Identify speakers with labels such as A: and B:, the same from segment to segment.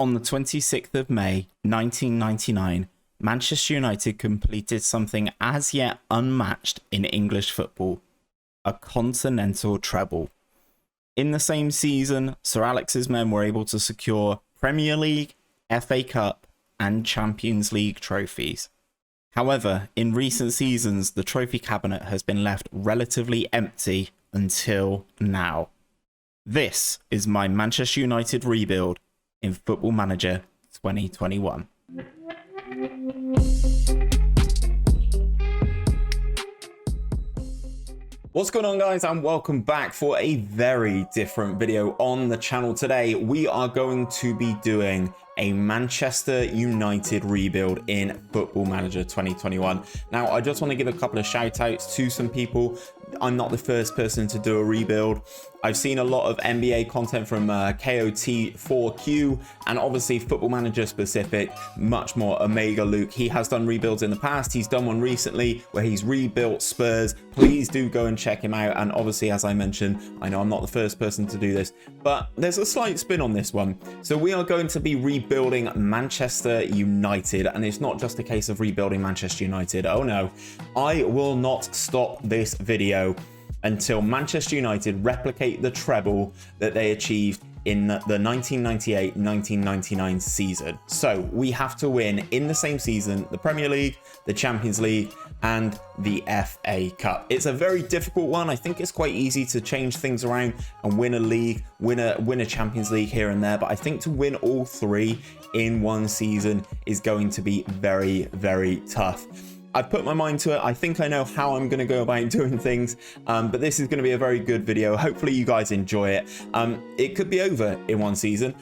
A: On the 26th of May, 1999, Manchester United completed something as yet unmatched in English football, a continental treble. In the same season, Sir Alex's men were able to secure Premier League, FA Cup, and Champions League trophies. However, in recent seasons, the trophy cabinet has been left relatively empty until now. This is my Manchester United rebuild in Football Manager 2021. What's going on, guys, and welcome back for a very different video on the channel. Today we are going to be doing a Manchester United rebuild in Football Manager 2021. Now, I just want to give a couple of shout outs to some people. I'm not the first person to do a rebuild. I've seen a lot of NBA content from KOT4Q and obviously Football Manager specific, much more Omega Luke. He has done rebuilds in the past. He's done one recently where he's rebuilt Spurs. Please do go and check him out. And obviously, as I mentioned, I know I'm not the first person to do this, but there's a slight spin on this one. So we are going to be rebuilding Manchester United, and it's not just a case of rebuilding Manchester United. Oh no, I will not stop this video until Manchester United replicate the treble that they achieved in the 1998-1999 season. So we have to win in the same season the Premier League, the Champions League, and the FA Cup. It's a very difficult one. I think it's quite easy to change things around and win a league, win a Champions League here and there, but I think to win all three in one season is going to be very, very tough. I've put my mind to it. I think I know how I'm going to go about doing things, but this is going to be a very good video. Hopefully you guys enjoy it. It could be over in one season.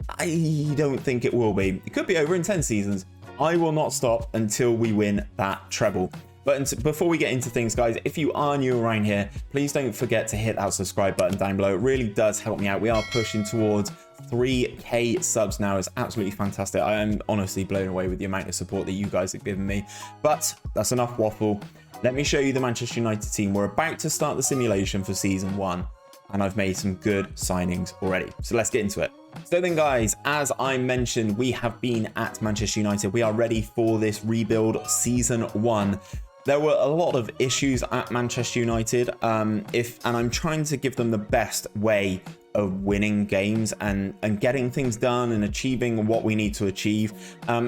A: I don't think it will be. It could be over in 10 seasons. I will not stop until we win that treble. But before we get into things, guys, if you are new around here, please don't forget to hit that subscribe button down below. It really does help me out. We are pushing towards 3K subs now. It's absolutely fantastic. I am honestly blown away with the amount of support that you guys have given me. But that's enough waffle. Let me show you the Manchester United team. We're about to start the simulation for season 1, and I've made some good signings already. So let's get into it. So then, guys, as I mentioned, we have been at Manchester United. We are ready for this rebuild season 1. There were a lot of issues at Manchester United, and I'm trying to give them the best way of winning games and getting things done and achieving what we need to achieve.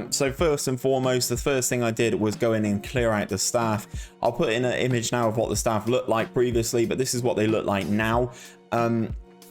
A: So first and foremost, the first thing I did was go in and clear out the staff. I'll put in an image now of what the staff looked like previously, but this is what they look like now.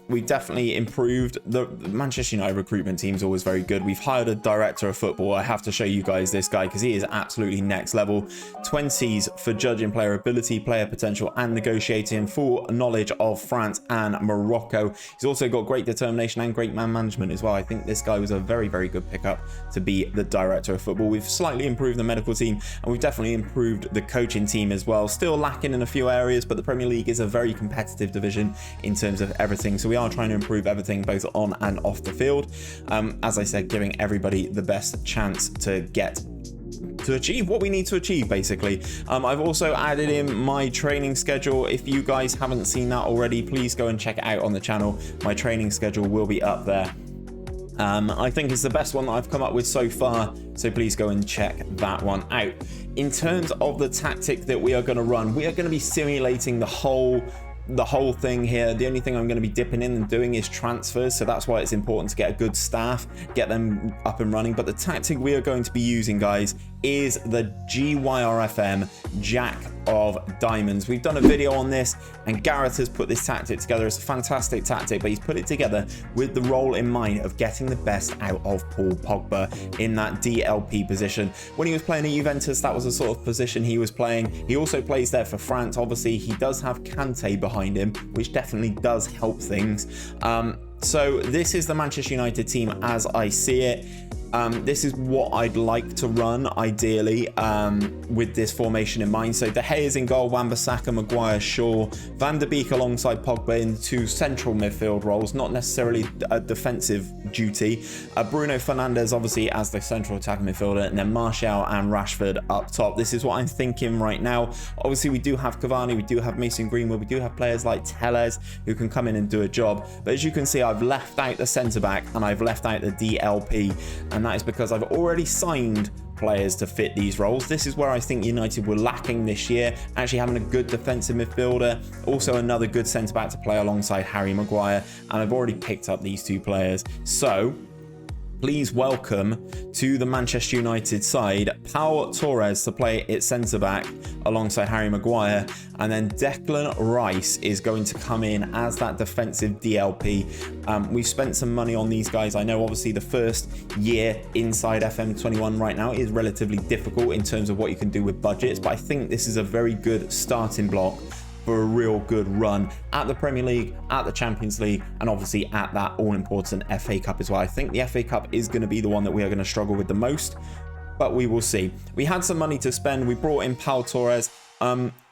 A: We definitely improved. The Manchester United recruitment team is always very good. We've hired a director of football. I have to show you guys this guy because he is absolutely next level. 20s for judging player ability, player potential, and negotiating. Full knowledge of France and Morocco. He's also got great determination and great man management as well. I think this guy was a very, very good pickup to be the director of football. We've slightly improved the medical team, and we've definitely improved the coaching team as well. Still lacking in a few areas, but the Premier League is a very competitive division in terms of everything. So we are trying to improve everything both on and off the field. As I said, giving everybody the best chance to achieve what we need to achieve, basically. I've also added in my training schedule. If you guys haven't seen that already, please go and check it out on the channel. My training schedule will be up there. I think it's the best one that I've come up with so far, so please go and check that one out. In terms of the tactic that we are going to run, we are going to be simulating the whole thing here. The only thing I'm going to be dipping in and doing is transfers, so that's why it's important to get a good staff, get them up and running. But the tactic we are going to be using, guys, is the GYRFM Jack of Diamonds. We've done a video on this, and Gareth has put this tactic together. It's a fantastic tactic, but he's put it together with the role in mind of getting the best out of Paul Pogba in that DLP position. When he was playing at Juventus, that was the sort of position he was playing. He also plays there for France. Obviously, he does have Kante behind him, which definitely does help things. So this is the Manchester United team as I see it. This is what I'd like to run, ideally, with this formation in mind. So De Gea is in goal, Wan-Bissaka, Maguire, Shaw, Van der Beek alongside Pogba in 2 central midfield roles, not necessarily a defensive duty. Bruno Fernandes, obviously, as the central attacking midfielder, and then Martial and Rashford up top. This is what I'm thinking right now. Obviously, we do have Cavani, we do have Mason Greenwood, we do have players like Telles who can come in and do a job. But as you can see, I've left out the centre-back and I've left out the DLP. And that is because I've already signed players to fit these roles. This is where I think United were lacking this year, actually having a good defensive midfielder, also another good centre-back to play alongside Harry Maguire, and I've already picked up these 2 players. So please welcome to the Manchester United side Pau Torres to play at centre-back alongside Harry Maguire, and then Declan Rice is going to come in as that defensive DLP. We've spent some money on these guys. I know obviously the first year inside FM21 right now is relatively difficult in terms of what you can do with budgets, but I think this is a very good starting block for a real good run at the Premier League, at the Champions League, and obviously at that all-important FA Cup as well. I think the FA Cup is going to be the one that we are going to struggle with the most, but we will see. We had some money to spend. We brought in Pau Torres.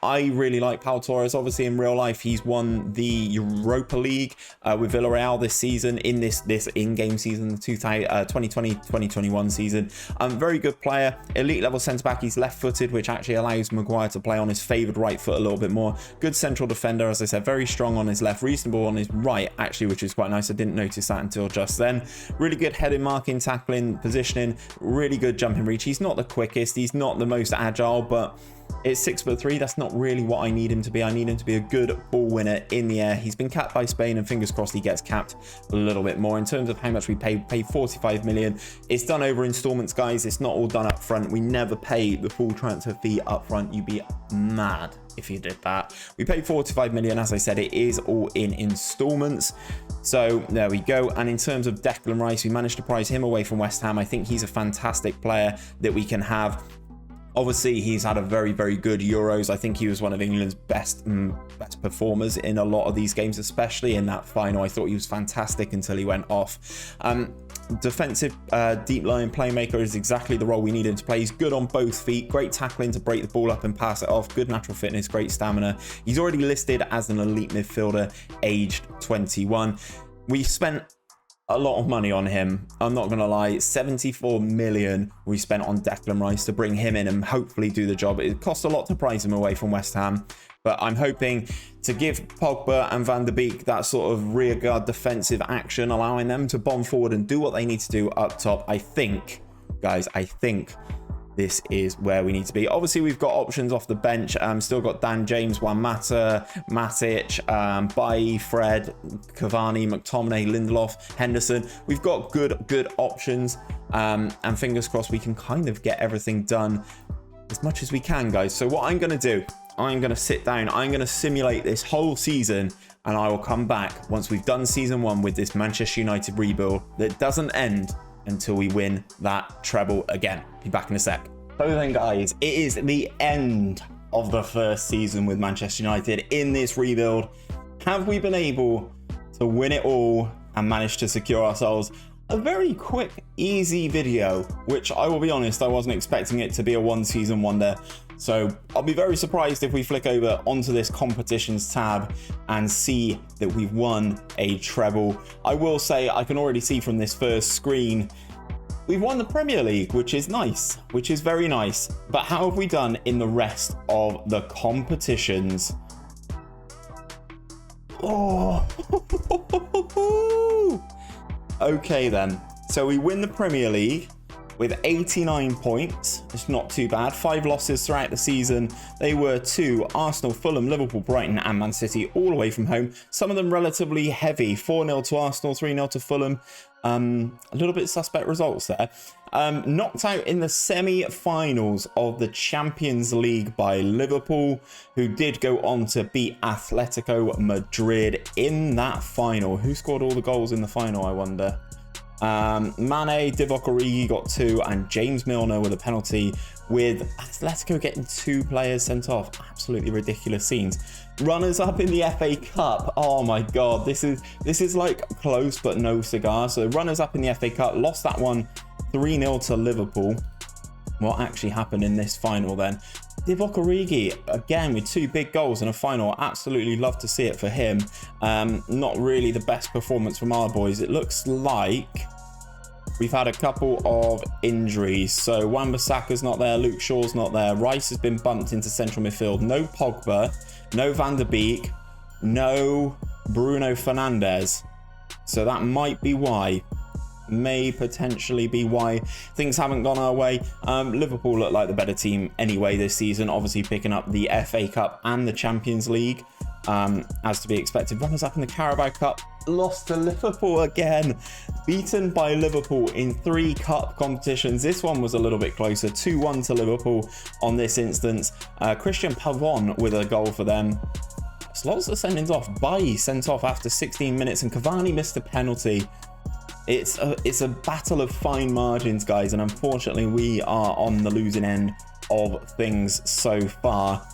A: I really like Pau Torres. Obviously, in real life, he's won the Europa League with Villarreal this season, in this in-game season, the 2020-2021 season. Very good player, elite level centre-back. He's left-footed, which actually allows Maguire to play on his favoured right foot a little bit more. Good central defender, as I said, very strong on his left, reasonable on his right, actually, which is quite nice. I didn't notice that until just then. Really good heading, marking, tackling, positioning, really good jumping reach. He's not the quickest, he's not the most agile, but it's 6'3". That's not really what I need him to be. I need him to be a good ball winner in the air. He's been capped by Spain, and fingers crossed he gets capped a little bit more. In terms of how much we paid 45 million. It's done over installments, guys. It's not all done up front. We never pay the full transfer fee up front. You'd be mad if you did that. We paid 45 million. As I said, it is all in installments. So there we go. And in terms of Declan Rice, we managed to prize him away from West Ham. I think he's a fantastic player that we can have. Obviously, he's had a very, very good Euros. I think he was one of England's best performers in a lot of these games, especially in that final. I thought he was fantastic until he went off. Defensive deep line playmaker is exactly the role we need him to play. He's good on both feet, great tackling to break the ball up and pass it off, good natural fitness, great stamina. He's already listed as an elite midfielder, aged 21. We spent a lot of money on him. I'm not gonna lie, 74 million we spent on Declan Rice to bring him in and hopefully do the job. It cost a lot to prize him away from West Ham, but I'm hoping to give Pogba and Van der Beek that sort of rearguard defensive action, allowing them to bomb forward and do what they need to do up top. I think, guys, this is where we need to be. Obviously, we've got options off the bench. Still got Dan James, Juan Mata, Matic, Bailly, Fred, Cavani, McTominay, Lindelof, Henderson. We've got good options, and fingers crossed we can kind of get everything done as much as we can, guys. So what I'm going to do, I'm going to sit down, I'm going to simulate this whole season, and I will come back once we've done season 1 with this Manchester United rebuild that doesn't end until we win that treble again. Be back in a sec. So then, guys, it is the end of the first season with Manchester United in this rebuild. Have we been able to win it all and manage to secure ourselves a very quick, easy video, which I will be honest, I wasn't expecting it to be a one-season wonder. So I'll be very surprised if we flick over onto this competitions tab and see that we've won a treble. I will say I can already see from this first screen we've won the Premier League, which is nice, which is very nice. But how have we done in the rest of the competitions? Oh, okay then. So we win the Premier League with 89 points. It's not too bad. 5 losses throughout the season. They were to Arsenal, Fulham, Liverpool, Brighton and Man City, all away from home. Some of them relatively heavy. 4-0 to Arsenal, 3-0 to Fulham. A little bit suspect results there. Knocked out in the semi-finals of the Champions League by Liverpool, who did go on to beat Atletico Madrid in that final. Who scored all the goals in the final, I wonder? Mane, Divock Origi got 2, and James Milner with a penalty, with Atletico getting 2 players sent off. Absolutely ridiculous scenes. Runners up in the FA Cup. Oh my god, this is like close but no cigar. So runners up in the FA Cup, lost that one 3-0 to Liverpool. What actually happened in this final then? Divock Origi, again, with 2 big goals in a final. Absolutely love to see it for him. Not really the best performance from our boys. It looks like we've had a couple of injuries. So Wan-Bissaka's not there, Luke Shaw's not there. Rice has been bumped into central midfield. No Pogba, no Van der Beek, no Bruno Fernandes. So that might be why. May potentially be why things haven't gone our way. Liverpool look like the better team anyway this season, obviously picking up the FA Cup and the Champions League, as to be expected. Runners up in the Carabao Cup, lost to Liverpool again, beaten by Liverpool in 3 cup competitions. This one was a little bit closer, 2-1 to Liverpool on this instance. Christian Pavon with a goal for them. Lots of sendings off. Bailly sent off after 16 minutes and Cavani missed a penalty. It's a battle of fine margins, guys, and unfortunately we are on the losing end of things so far.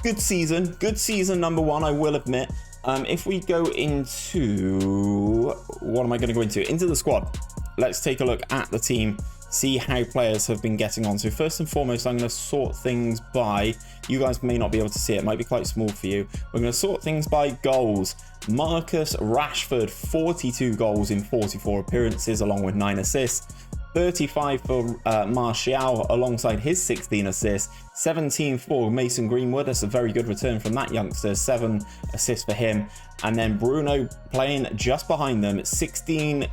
A: Good season number 1, I will admit. If we go into, what am I going to go into the squad. Let's take a look at the team, see how players have been getting on. So first and foremost, I'm going to sort things by, you guys may not be able to see it, might be quite small for you. We're going to sort things by goals. Marcus Rashford, 42 goals in 44 appearances along with 9 assists. 35 for Martial alongside his 16 assists. 17 for Mason Greenwood. That's a very good return from that youngster. 7 assists for him. And then Bruno playing just behind them. 16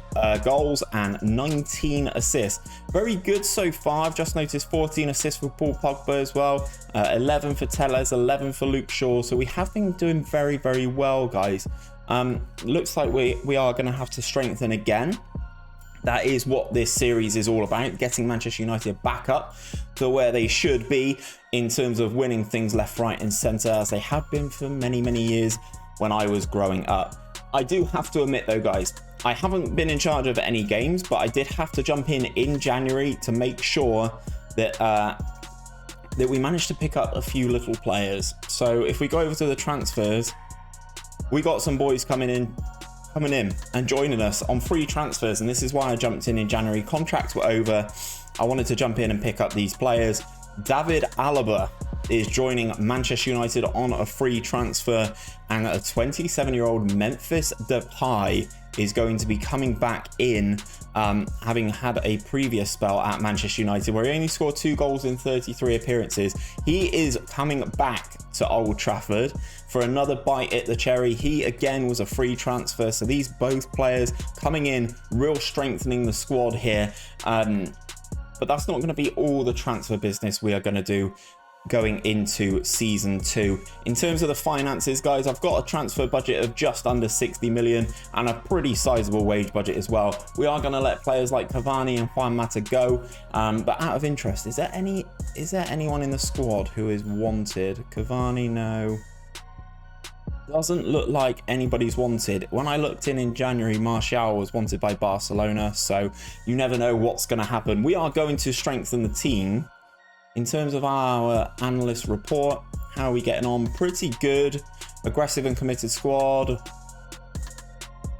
A: goals and 19 assists. Very good so far. I've just noticed 14 assists for Paul Pogba as well. 11 for Telles, 11 for Luke Shaw. So we have been doing very, very well, guys. Looks like we are going to have to strengthen again. That is what this series is all about, getting Manchester United back up to where they should be in terms of winning things left, right and centre, as they have been for many, many years when I was growing up. I do have to admit though, guys, I haven't been in charge of any games, but I did have to jump in January to make sure that that we managed to pick up a few little players. So if we go over to the transfers, we got some boys coming in and joining us on free transfers, and this is why I jumped in January. Contracts were over. I wanted to jump in and pick up these players. David Alaba is joining Manchester United on a free transfer, and a 27-year-old Memphis Depay is going to be coming back in, having had a previous spell at Manchester United where he only scored 2 goals in 33 appearances. He is coming back to Old Trafford for another bite at the cherry. He again was a free transfer, so these both players coming in, real strengthening the squad here. But that's not going to be all the transfer business we are going to do going into season 2. In terms of the finances, guys, I've got a transfer budget of just under 60 million and a pretty sizable wage budget as well. We are going to let players like Cavani and Juan Mata go, but out of interest, is there anyone in the squad who is wanted? Cavani, no. Doesn't look like anybody's wanted. When I looked in January, Martial was wanted by Barcelona, so you never know what's going to happen. We are going to strengthen the team. In terms of our analyst report, how are we getting on? Pretty good. Aggressive and committed squad.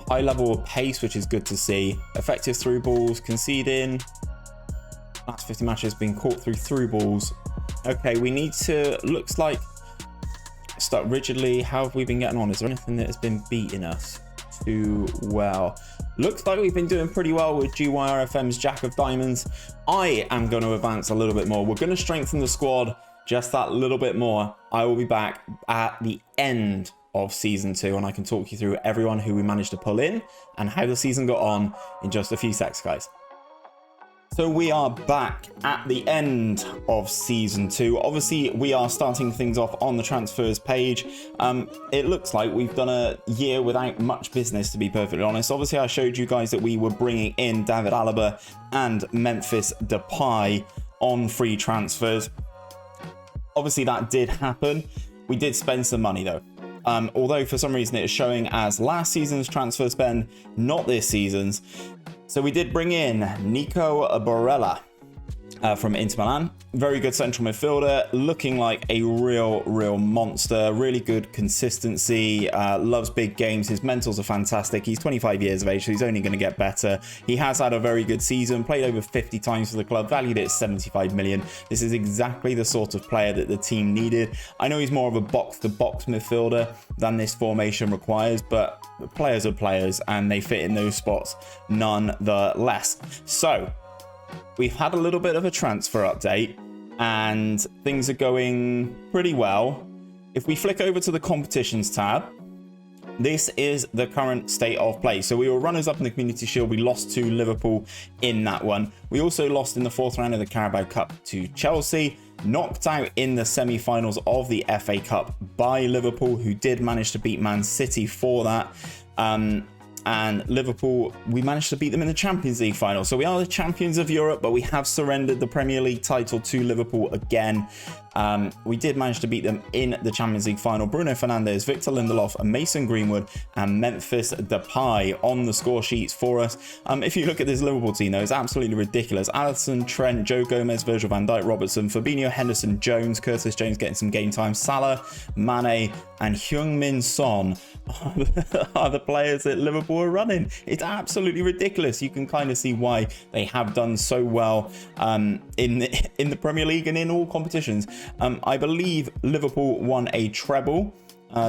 A: High level of pace, which is good to see. Effective through balls, conceding. Last 50 matches been caught through balls. Okay, we need to, looks like, start rigidly. How have we been getting on? Is there anything that has been beating us too well? Looks like we've been doing pretty well with GYRFM's Jack of Diamonds. I am going to advance a little bit more. We're going to strengthen the squad just that little bit more. I will be back at the end of season 2 and I can talk you through everyone who we managed to pull in and how the season got on in just a few secs, guys. So we are back at the end of season 2. Obviously, we are starting things off on the transfers page. It looks like we've done a year without much business, to be perfectly honest. Obviously, I showed you guys that we were bringing in David Alaba and Memphis Depay on free transfers. Obviously, that did happen. We did spend some money, though. Although, for some reason, it is showing as last season's transfer spend, not this season's. So we did bring in Nico Barella from Inter Milan. Very good central midfielder, looking like a real monster. Really good consistency, loves big games. His mentals are fantastic. He's 25 years of age, so he's only going to get better. He has had a very good season, played over 50 times for the club, valued at 75 million. This is exactly the sort of player that the team needed. I know he's more of a box-to-box midfielder than this formation requires, but players are players, and they fit in those spots nonetheless. So we've had a little bit of a transfer update and things are going pretty well. If we flick over to the competitions tab, this is the current state of play. So we were runners-up in the Community Shield. We lost to Liverpool in that one. We also lost in the 4th round of the Carabao Cup to Chelsea. Knocked out in the semi-finals of the FA Cup by Liverpool, who did manage to beat Man City for that. And Liverpool, we managed to beat them in the Champions League final. So we are the champions of Europe, but we have surrendered the Premier League title to Liverpool again. We did manage to beat them in the Champions League final. Bruno Fernandes, Victor Lindelof, and Mason Greenwood and Memphis Depay on the score sheets for us. If you look at this Liverpool team, though, it's absolutely ridiculous. Alisson, Trent, Joe Gomez, Virgil van Dijk, Robertson, Fabinho, Henderson, Jones, Curtis Jones getting some game time, Salah, Mane, and Heung-min Son are the players that Liverpool are running. It's absolutely ridiculous. You can kind of see why they have done so well in the Premier League and in all competitions. I believe Liverpool won a treble.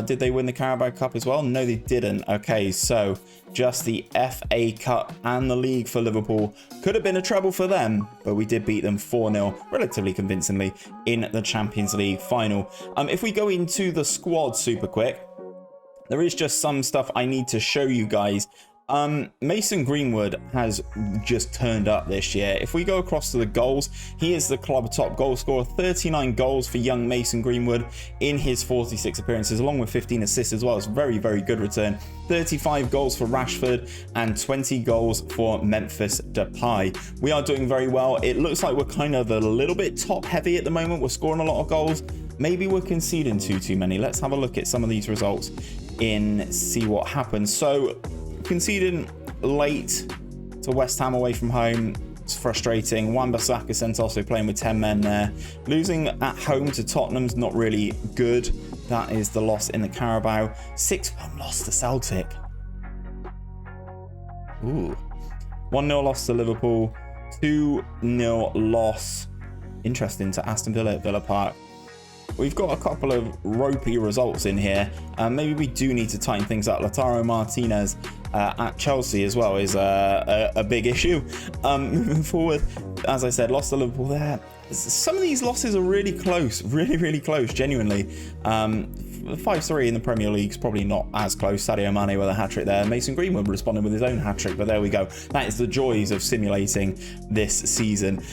A: Did they win the Carabao Cup as well? No, they didn't. Okay, so just the FA Cup and the league for Liverpool. Could have been a treble for them, but we did beat them 4-0 relatively convincingly in the Champions League final. If we go into the squad super quick, there is just some stuff I need to show you guys. Mason Greenwood has just turned up this year. If we go across to the goals, he is the club top goal scorer. 39 goals for young Mason Greenwood in his 46 appearances, along with 15 assists as well. It's a very good return. 35 goals for Rashford and 20 goals for Memphis Depay. We are doing very well. It looks like we're kind of a little bit top heavy at the moment. We're scoring a lot of goals. Maybe we're conceding too many. Let's have a look at some of these results and see what happens. So conceding late to West Ham away from home, it's frustrating. Wan-Bissaka sent off, so playing with 10 men there. Losing at home to Tottenham's not really good. That is the loss in the Carabao. 6-1 loss to Celtic. Ooh. 1-0 loss to Liverpool. 2-0 loss, interesting, to Aston Villa at Villa Park. We've got a couple of ropey results in here. Maybe we do need to tighten things up. Lautaro Martinez at Chelsea as well is a big issue. Moving forward, as I said, lost to Liverpool there. Some of these losses are really close, really close, genuinely. 5-3 in the Premier League is probably not as close. Sadio Mane with a hat-trick there. Mason Greenwood responded with his own hat-trick, but there we go. That is the joys of simulating this season.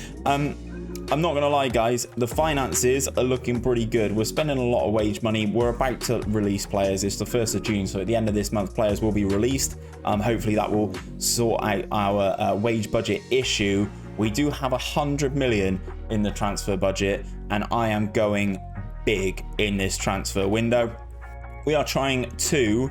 A: I'm not going to lie, guys, the finances are looking pretty good. We're spending a lot of wage money. We're about to release players. It's the 1st of June, so at the end of this month, players will be released. Hopefully that will sort out our wage budget issue. We do have 100 million in the transfer budget, and I am going big in this transfer window. We are trying to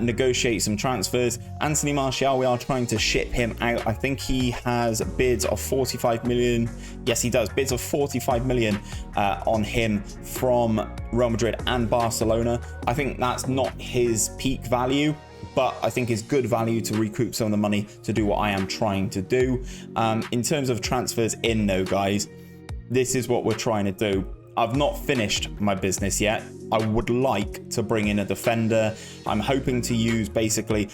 A: negotiate some transfers. Anthony Martial, we are trying to ship him out. I think he has bids of 45 million. Yes, he does. Bids of 45 million on him from Real Madrid and Barcelona. I think that's not his peak value, but I think it's good value to recoup some of the money to do what I am trying to do. In terms of transfers in though, guys, this is what we're trying to do. I've not finished my business yet. I would like to bring in a defender. I'm hoping to use, basically,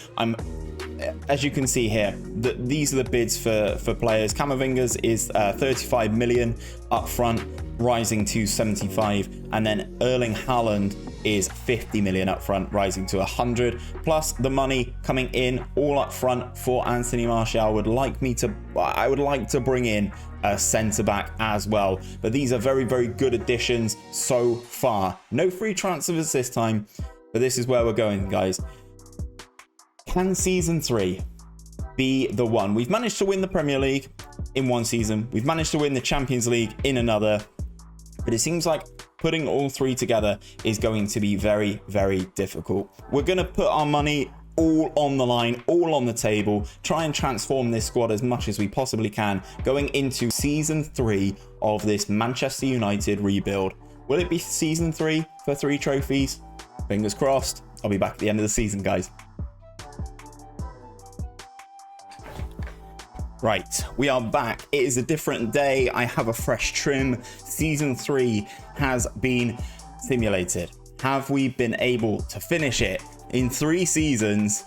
A: as you can see here, these are the bids for players. Camavinga's is 35 million up front, rising to 75, and then Erling Haaland is 50 million up front, rising to 100, plus the money coming in all up front for Anthony Martial. I would like to bring in a centre-back as well, but these are very good additions so far. No free transfers this time, but this is where we're going, guys. Can season 3 be the one? We've managed to win the Premier League in one season. We've managed to win the Champions League in another, but it seems like putting all three together is going to be very difficult. We're going to put our money all on the line, all on the table, try and transform this squad as much as we possibly can going into season 3 of this Manchester United rebuild. Will it be season 3 for 3 trophies? Fingers crossed. I'll be back at the end of the season, guys. Right, we are back. It is a different day. I have a fresh trim. Season 3 has been simulated. Have we been able to finish it? In 3 seasons,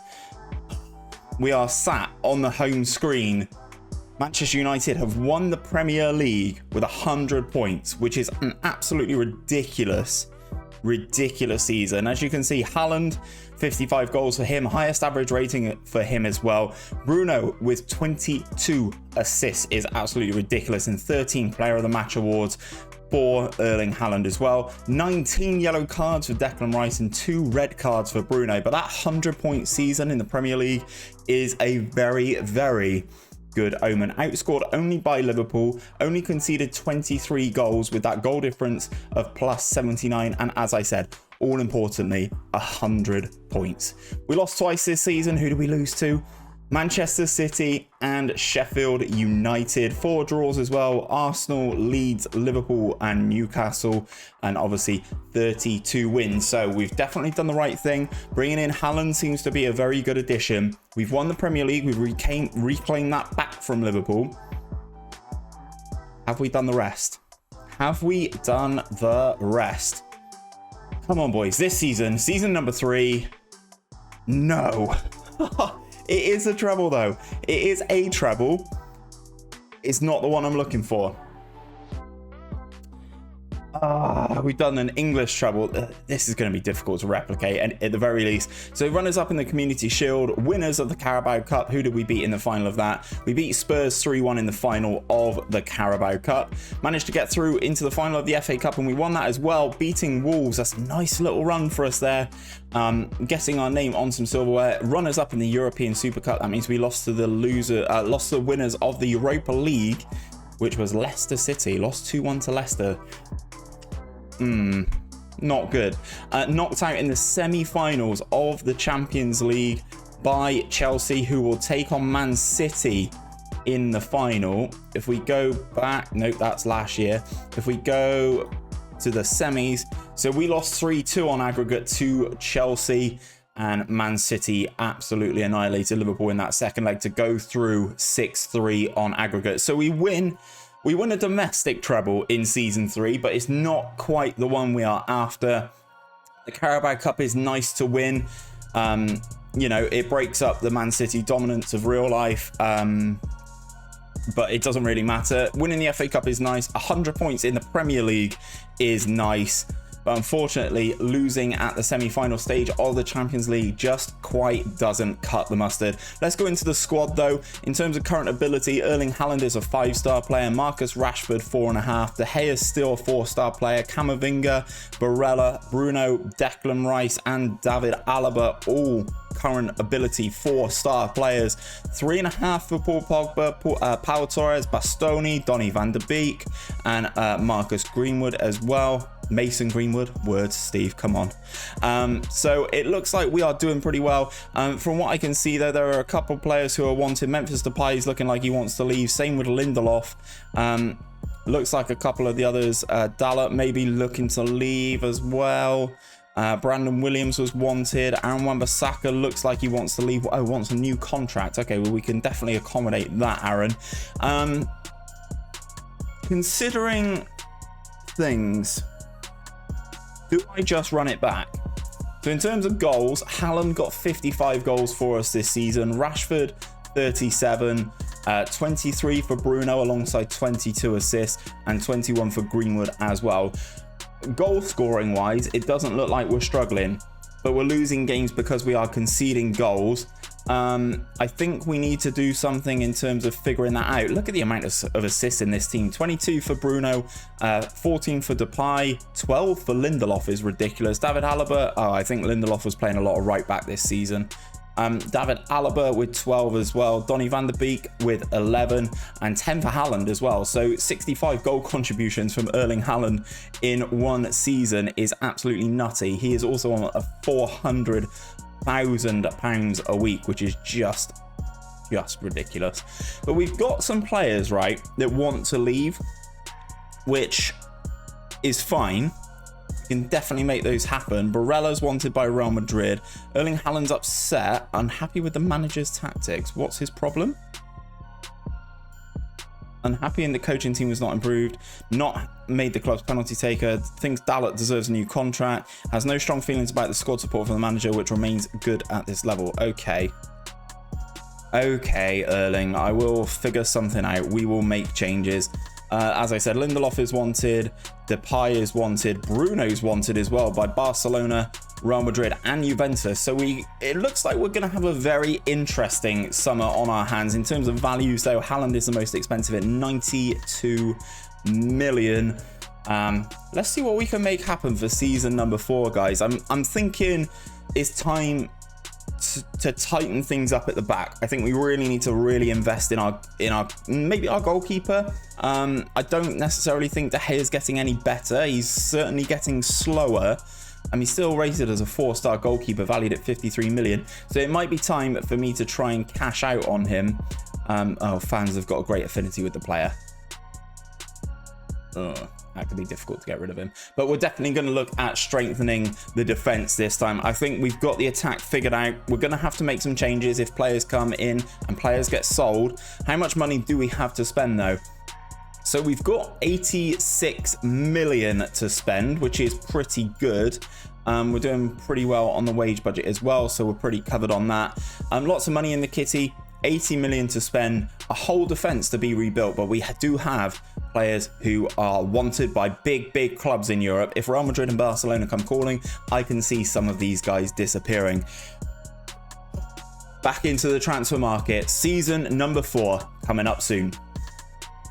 A: we are sat on the home screen. Manchester United have won the Premier League with 100 points, which is an absolutely ridiculous season. As you can see, Haaland, 55 goals for him, highest average rating for him as well. Bruno with 22 assists is absolutely ridiculous, and 13 Player of the Match awards for Erling Haaland as well. 19 yellow cards for Declan Rice and 2 red cards for Bruno. But that 100-point season in the Premier League is a very, very good omen. Outscored only by Liverpool, only conceded 23 goals with that goal difference of plus 79, and as I said, all importantly, 100 points. We lost twice this season. Who did we lose to? Manchester City and Sheffield United. 4 draws as well. Arsenal, Leeds, Liverpool and Newcastle, and obviously 32 wins. So we've definitely done the right thing. Bringing in Haaland seems to be a very good addition. We've won the Premier League. We've reclaimed that back from Liverpool. Have we done the rest? Have we done the rest? Come on, boys. This season, season number 3. No. It is a treble, though. It is a treble. It's not the one I'm looking for. We've done an English treble. This is going to be difficult to replicate, and at the very least. So runners up in the Community Shield, winners of the Carabao Cup. Who did we beat in the final of that? We beat Spurs 3-1 in the final of the Carabao Cup. Managed to get through into the final of the FA Cup, and we won that as well, beating Wolves. That's a nice little run for us there. Getting our name on some silverware. Runners up in the European Super Cup. That means we lost to the lost to the winners of the Europa League, which was Leicester City. Lost 2-1 to Leicester. Not good. Knocked out in the semi-finals of the Champions League by Chelsea, who will take on Man City in the final. If we go back, nope, that's last year. If we go to the semis, so we lost 3-2 on aggregate to Chelsea, and Man City absolutely annihilated Liverpool in that second leg to go through 6-3 on aggregate. So we win a domestic treble in season 3, but it's not quite the one we are after. The Carabao Cup is nice to win. You know, it breaks up the Man City dominance of real life, but it doesn't really matter. Winning the FA Cup is nice. 100 points in the Premier League is nice. But unfortunately, losing at the semi-final stage of the Champions League just quite doesn't cut the mustard. Let's go into the squad, though. In terms of current ability, Erling Haaland is a 5-star player. Marcus Rashford, 4.5. De Gea is still a 4-star player. Camavinga, Barella, Bruno, Declan Rice, and David Alaba, all current ability 4-star players. 3.5 for Paul Pogba, Pau Torres, Bastoni, Donny van der Beek, and Marcus Greenwood as well. Mason Greenwood, words, Steve, come on. So it looks like we are doing pretty well. From what I can see, though, there are a couple of players who are wanted. Memphis Depay is looking like he wants to leave. Same with Lindelof. Looks like a couple of the others. Dalot maybe looking to leave as well. Brandon Williams was wanted. Aaron Wan-Bissaka looks like he wants to leave. Oh, wants a new contract. Okay, well, we can definitely accommodate that, Aaron. Considering things, do I just run it back? So in terms of goals, Haaland got 55 goals for us this season. Rashford, 37. 23 for Bruno alongside 22 assists, and 21 for Greenwood as well. Goal scoring wise, it doesn't look like we're struggling, but we're losing games because we are conceding goals. I think we need to do something in terms of figuring that out. Look at the amount of assists in this team. 22 for Bruno, 14 for Depay, 12 for Lindelof is ridiculous. David Alaba, I think Lindelof was playing a lot of right back this season. David Alaba with 12 as well. Donny van der Beek with 11 and 10 for Haaland as well. So 65 goal contributions from Erling Haaland in one season is absolutely nutty. He is also on a 400 £1,000 a week, which is just ridiculous. But we've got some players, right, that want to leave, which is fine. We can definitely make those happen. Barella's wanted by Real Madrid. Erling Haaland's upset, unhappy with the manager's tactics. What's his problem? Unhappy in the coaching team was not improved, not made the club's penalty taker, thinks Dalot deserves a new contract, has no strong feelings about the squad support from the manager, which remains good at this level. Okay, Erling, I will figure something out. We will make changes. As I said, Lindelof is wanted, Depay is wanted, Bruno's wanted as well by Barcelona, Real Madrid and Juventus. So it looks like we're going to have a very interesting summer on our hands. In terms of values though, Haaland is the most expensive at 92 million. Let's see what we can make happen for season number 4, guys. I'm thinking it's time to tighten things up at the back. I think we really need to invest in our maybe our goalkeeper. I don't necessarily think De Gea is getting any better. He's certainly getting slower. He's still rated as a 4-star goalkeeper, valued at 53 million. So it might be time for me to try and cash out on him. Fans have got a great affinity with the player. That could be difficult to get rid of him. But we're definitely going to look at strengthening the defense this time. I think we've got the attack figured out. We're going to have to make some changes if players come in and players get sold. How much money do we have to spend though? So we've got 86 million to spend, which is pretty good. We're doing pretty well on the wage budget as well, so we're pretty covered on that. Lots of money in the kitty, 80 million to spend, a whole defense to be rebuilt, but we do have players who are wanted by big clubs in Europe. If Real Madrid and Barcelona come calling, I can see some of these guys disappearing. Back into the transfer market, season number 4 coming up soon.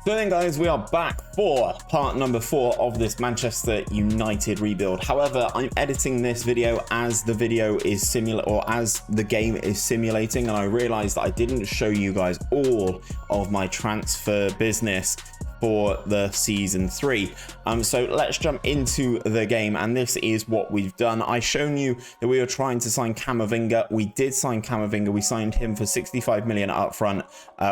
A: So then guys, we are back for part number 4 of this Manchester United rebuild. However, I'm editing this video as the video is as the game is simulating, and I realized that I didn't show you guys all of my transfer business for the season 3. So let's jump into the game, and this is what we've done. I've shown you that we were trying to sign Camavinga. We did sign Camavinga. We signed him for 65 million up front,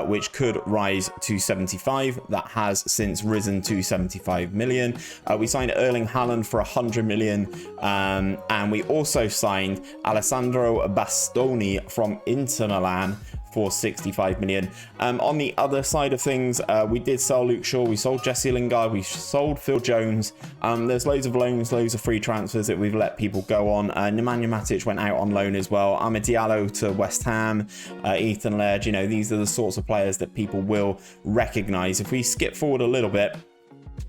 A: which could rise to 75. That has since risen to 75 million. We signed Erling Haaland for 100 million, and we also signed Alessandro Bastoni from Inter Milan for 65 million. On the other side of things, we did sell Luke Shaw, we sold Jesse Lingard, we sold Phil Jones. There's loads of loans, loads of free transfers that we've let people go on. Nemanja Matic went out on loan as well. Amad Diallo to West Ham, Ethan Laird, you know, these are the sorts of players that people will recognize. If we skip forward a little bit,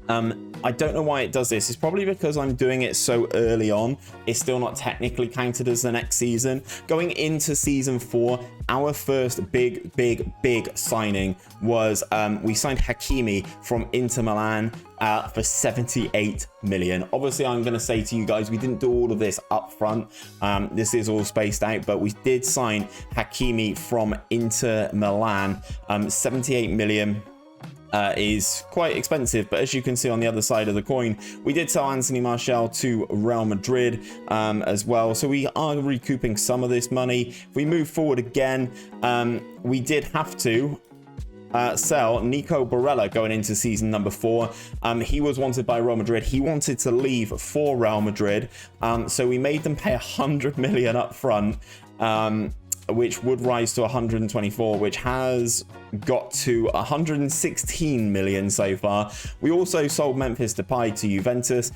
A: I don't know why it does this. It's probably because I'm doing it so early on. It's still not technically counted as the next season. Going into season 4, our first big signing was we signed Hakimi from Inter Milan for 78 million. Obviously, I'm going to say to you guys, we didn't do all of this up front. This is all spaced out, but we did sign Hakimi from Inter Milan. 78 million. Is quite expensive, but as you can see on the other side of the coin, we did sell Anthony Martial to Real Madrid as well, so we are recouping some of this money. If we move forward again, we did have to sell Nico Barella going into season number 4. He was wanted by Real Madrid. He wanted to leave for Real Madrid, so we made them pay 100 million up front, which would rise to 124, which has got to 116 million so far. We also sold Memphis Depay to Juventus.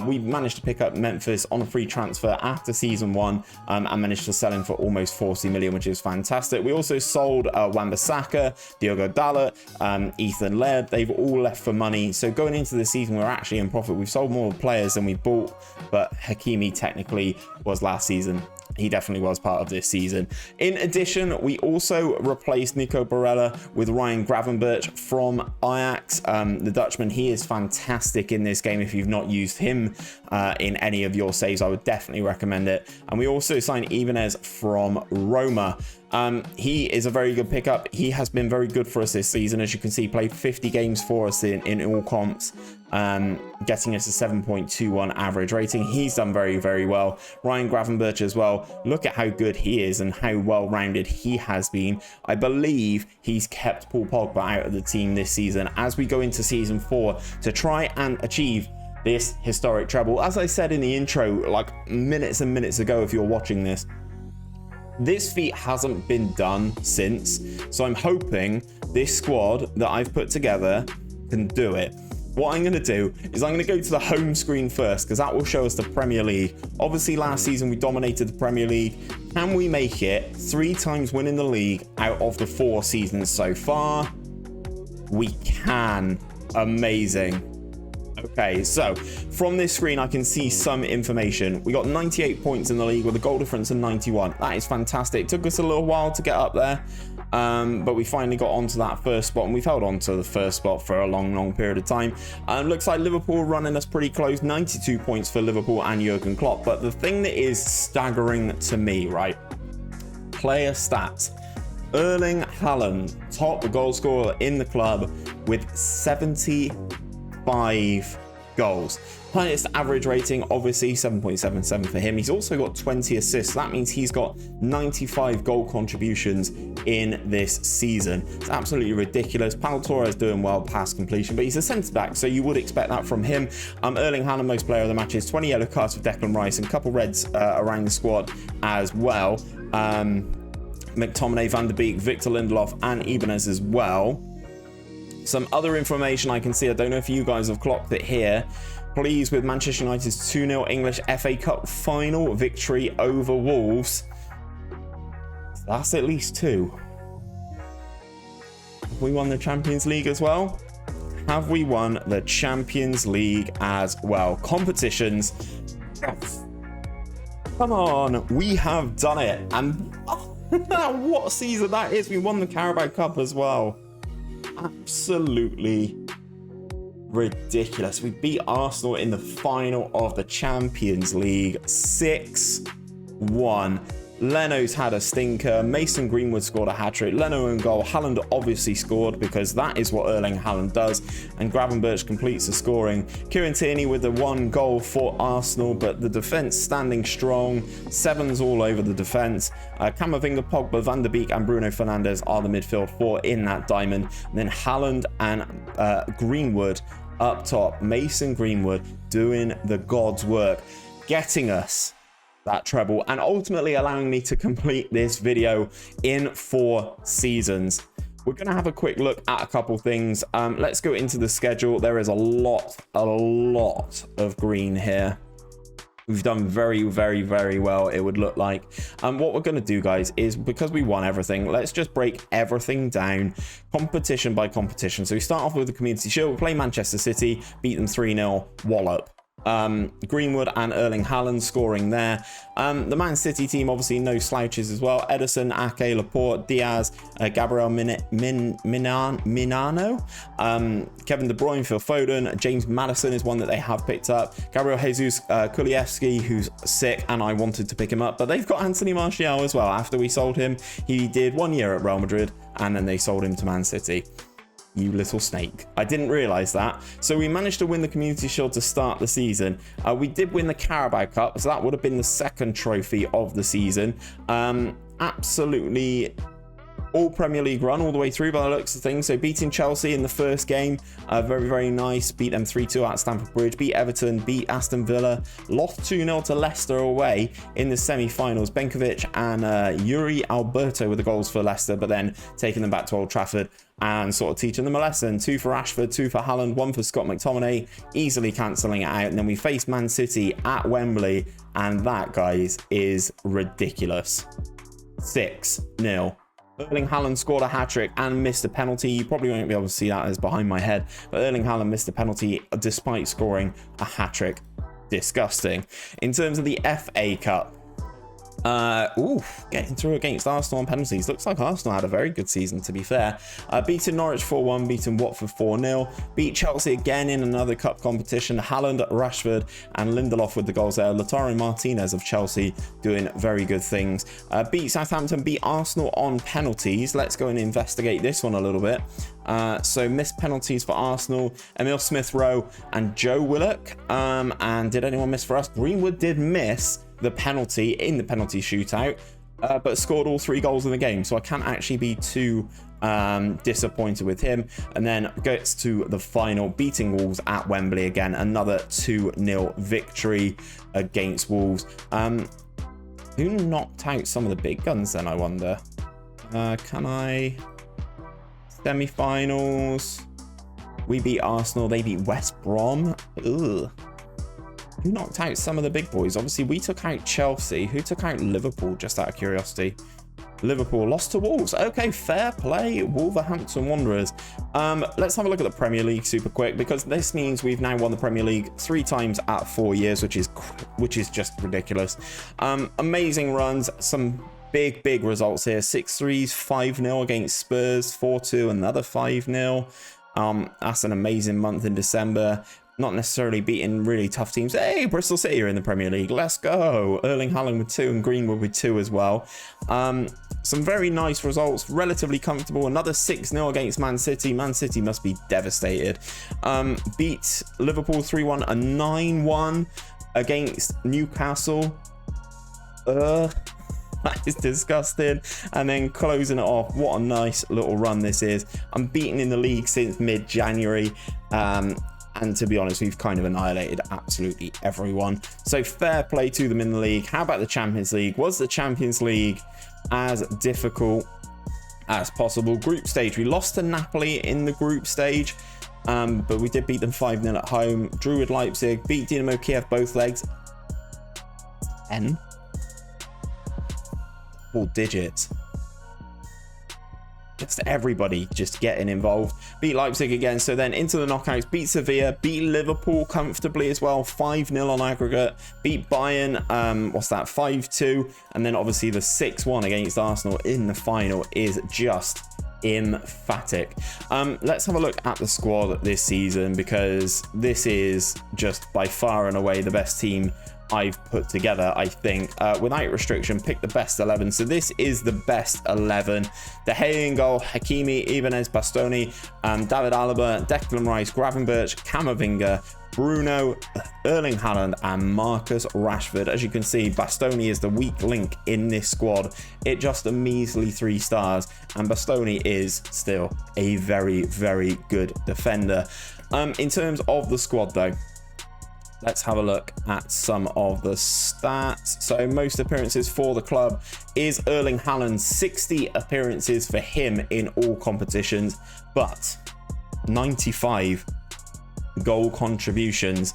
A: We managed to pick up Memphis on a free transfer after season 1 and managed to sell him for almost 40 million, which is fantastic. We also sold Wan-Bissaka, Diogo Dalot, Ethan Laird. They've all left for money. So going into the season, we're actually in profit. We've sold more players than we bought, but Hakimi technically was last season. He definitely was part of this season. In addition, we also replaced Nico Barella with Ryan Gravenberch from Ajax. The Dutchman, he is fantastic in this game. If you've not used him in any of your saves, I would definitely recommend it. And we also signed Ibanez from Roma. He is a very good pickup. He has been very good for us this season. As you can see, played 50 games for us in all comps, getting us a 7.21 average rating. He's done very, very well. Ryan Gravenberch as well. Look at how good he is and how well-rounded he has been. I believe he's kept Paul Pogba out of the team this season as we go into season 4 to try and achieve this historic treble. As I said in the intro, like minutes and minutes ago, if you're watching this, this feat hasn't been done since, so I'm hoping this squad that I've put together can do it. What I'm going to do is I'm going to go to the home screen first, because that will show us the Premier League. Obviously, last season we dominated the Premier League. Can we make it 3 times winning the league out of the 4 seasons so far? We can. Amazing. Okay, so from this screen, I can see some information. We got 98 points in the league with a goal difference of 91. That is fantastic. It took us a little while to get up there, but we finally got onto that first spot, and we've held on to the first spot for a long period of time. Looks like Liverpool running us pretty close. 92 points for Liverpool and Jurgen Klopp. But the thing that is staggering to me, right? Player stats. Erling Haaland, top goal scorer in the club with 75 goals. Highest average rating, obviously 7.77 for him. He's also got 20 assists. That means he's got 95 goal contributions in this season. It's absolutely ridiculous. Pau Torres doing well past completion, but he's a centre-back, so you would expect that from him. Erling Haaland, most player of the matches, 20 yellow cards for Declan Rice, and a couple reds around the squad as well. McTominay, Van der Beek, Victor Lindelof, and Ibanez as well. Some other information I can see, I don't know if you guys have clocked it here. Pleased with Manchester United's 2-0 English FA Cup final victory over Wolves. That's at least 2. Have we won the Champions League as well? Have we won the Champions League as well? Competitions. Yes. Come on, we have done it. And what season that is. We won the Carabao Cup as well. Absolutely ridiculous. We beat Arsenal in the final of the Champions League 6-1. Leno's had a stinker. Mason Greenwood scored a hat-trick. Leno in goal. Haaland obviously scored, because that is what Erling Haaland does. And Gravenberch completes the scoring. Kieran Tierney with the 1 goal for Arsenal, but the defence standing strong. 7s all over the defence. Camavinga, Pogba, Van der Beek and Bruno Fernandes are the midfield 4 in that diamond. And then Haaland and Greenwood up top. Mason Greenwood doing the God's work, getting us that treble, and ultimately allowing me to complete this video in 4 seasons. We're going to have a quick look at a couple things. Let's go into the schedule. There is a lot of green here. We've done very well, it would look like. What we're going to do, guys, is because we won everything, let's just break everything down competition by competition. So we start off with the Community Shield. We'll play Manchester City, beat them 3-0, wallop. Greenwood and Erling Haaland scoring there. The Man City team, obviously no slouches as well. Ederson, Ake, Laporte, Diaz, Gabriel Minano, Kevin De Bruyne, Phil Foden, James Maddison is one that they have picked up. Gabriel Jesus Kulievsky, who's sick, and I wanted to pick him up, but they've got Anthony Martial as well. After we sold him, he did 1 year at Real Madrid, and then they sold him to Man City. You little snake. I didn't realize that. So we managed to win the Community Shield to start the season. We did win the Carabao Cup, so that would have been the 2nd trophy of the season. Absolutely all Premier League run all the way through by the looks of things. So beating Chelsea in the first game, very nice. Beat them 3-2 at Stamford Bridge. Beat Everton, beat Aston Villa. Lost 2-0 to Leicester away in the semi-finals. Benkovic and Yuri Alberto were the goals for Leicester, but then taking them back to Old Trafford and sort of teaching them a lesson. 2 for Rashford, 2 for Haaland, 1 for Scott McTominay, easily cancelling it out. And then we faced Man City at Wembley, and that, guys, is ridiculous. 6-0. Erling Haaland scored a hat-trick and missed a penalty. You probably won't be able to see that as behind my head, but Erling Haaland missed a penalty despite scoring a hat-trick. Disgusting. In terms of the FA Cup, Getting through against Arsenal on penalties. Looks like Arsenal had a very good season, to be fair. Beating Norwich 4-1, beating Watford 4-0, beat Chelsea again in another cup competition. Haaland, Rashford, and Lindelof with the goals there. Lautaro Martinez of Chelsea doing very good things. Beat Southampton, beat Arsenal on penalties. Let's go and investigate this one a little bit. So missed penalties for Arsenal, Emil Smith-Rowe and Joe Willock. And did anyone miss for us? Greenwood did miss the penalty in the penalty shootout, but scored all 3 goals in the game, so I can't actually be too disappointed with him. And then gets to the final, beating Wolves at Wembley again, another 2-0 victory against Wolves. Who knocked out some of the big guns then, I wonder? Can I? Semi-finals, we beat Arsenal, they beat West Brom. Ugh. Who knocked out some of the big boys? Obviously, we took out Chelsea. Who took out Liverpool, just out of curiosity? Liverpool lost to Wolves. Okay, fair play, Wolverhampton Wanderers. Let's have a look at the Premier League super quick, because this means we've now won the Premier League 3 times at 4 years, which is just ridiculous. Amazing runs, some big results here. 6-3s, 5-0 against Spurs, 4-2, another 5-0. That's an amazing month in December. Not necessarily beating really tough teams. Hey, Bristol City are in the Premier League. Let's go. Erling Haaland with 2 and Greenwood with 2 as well. Some very nice results. Relatively comfortable. Another 6-0 against Man City. Man City must be devastated. Beat Liverpool 3-1 and 9-1 against Newcastle. That is disgusting. And then closing it off. What a nice little run this is. Unbeaten in the league since mid-January. And to be honest, we've kind of annihilated absolutely everyone. So fair play to them in the league. How about the Champions League? Was the Champions League as difficult as possible? Group stage. We lost to Napoli in the group stage. But we did beat them 5-0 at home. Drew with Leipzig. Beat Dynamo Kiev both legs. 10. 4 digits. Just everybody just getting involved. Beat Leipzig again, so then into the knockouts. Beat Sevilla, beat Liverpool comfortably as well, 5-0 on aggregate. Beat Bayern, 5-2, and then obviously the 6-1 against Arsenal in the final is just emphatic. Let's have a look at the squad this season, because this is just by far and away the best team I've put together, I think. Without restriction, pick the best 11. So this is the best 11. De Gea in goal, Hakimi, Ibanez, Bastoni, David Alaba, Declan Rice, Gravenberch, Camavinga, Bruno, Erling Haaland, and Marcus Rashford. As you can see, Bastoni is the weak link in this squad. It just a measly 3 stars, and Bastoni is still a very good defender. In terms of the squad though, let's have a look at some of the stats. So most appearances for the club is Erling Haaland, 60 appearances for him in all competitions, but 95 goal contributions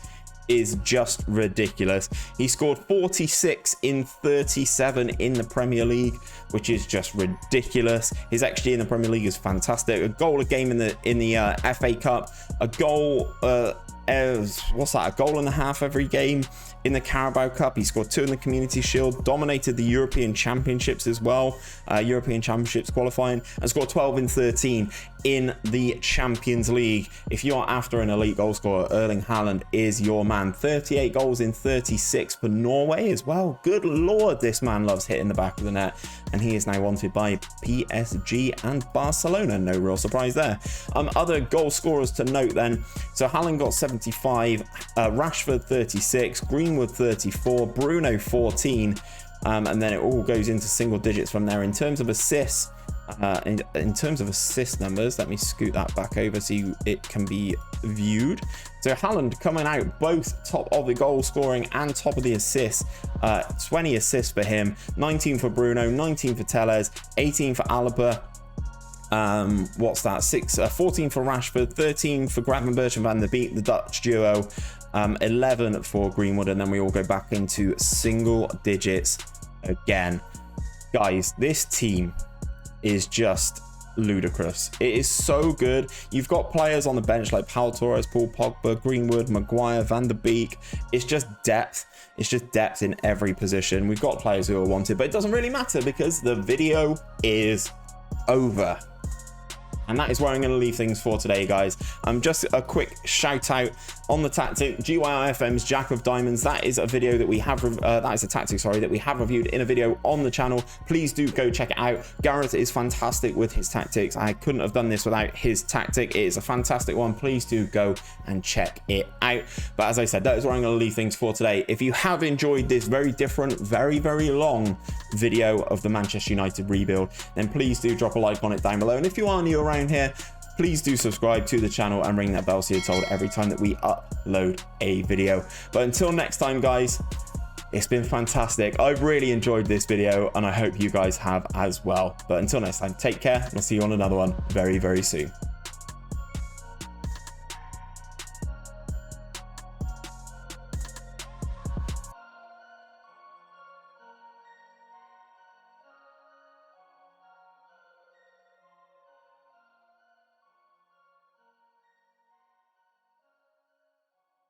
A: is just ridiculous. He scored 46 in 37 in the Premier League, which is just ridiculous. His XG in the Premier League is fantastic. A goal a game in the FA Cup, a goal a goal and a half every game in the Carabao Cup. He scored 2 in the Community Shield, dominated the European Championships as well, European Championships qualifying, and scored 12 in 13 in the Champions League. If you are after an elite goal scorer, Erling Haaland is your man. 38 goals in 36 for Norway as well. Good lord, this man loves hitting the back of the net, and he is now wanted by PSG and Barcelona. No real surprise there. Other goal scorers to note then. So Haaland got 75, Rashford 36, Greenwood 34, Bruno 14, and then it all goes into single digits from there. In terms of assists, in terms of assist numbers, let me scoot that back over so it can be viewed. So Haaland coming out both top of the goal scoring and top of the assists. 20 assists for him, 19 for Bruno, 19 for Telles, 18 for Alaba. 14 for Rashford, 13 for Gravenberch and Van der Beek, the Dutch duo, 11 for Greenwood, and then we all go back into single digits again. Guys, this team is just ludicrous. It is so good. You've got players on the bench like Pau Torres, Paul Pogba, Greenwood, Maguire, Van der Beek. It's just depth. It's just depth in every position. We've got players who are wanted, but it doesn't really matter because the video is over. And that is where I'm going to leave things for today, guys. Just a quick shout out on the tactic, GYIFM's Jack of Diamonds. That is a video that we have, that is a tactic, sorry, that we have reviewed in a video on the channel. Please do go check it out. Gareth is fantastic with his tactics. I couldn't have done this without his tactic. It is a fantastic one. Please do go and check it out. But as I said, that is where I'm going to leave things for today. If you have enjoyed this very different, very, very long video of the Manchester United rebuild, then please do drop a like on it down below. And if you are new around here, please do subscribe to the channel and ring that bell so you're told every time that we upload a video. But until next time, guys, it's been fantastic. I've really enjoyed this video and I hope you guys have as well. But until next time, take care and I'll see you on another one very, very soon.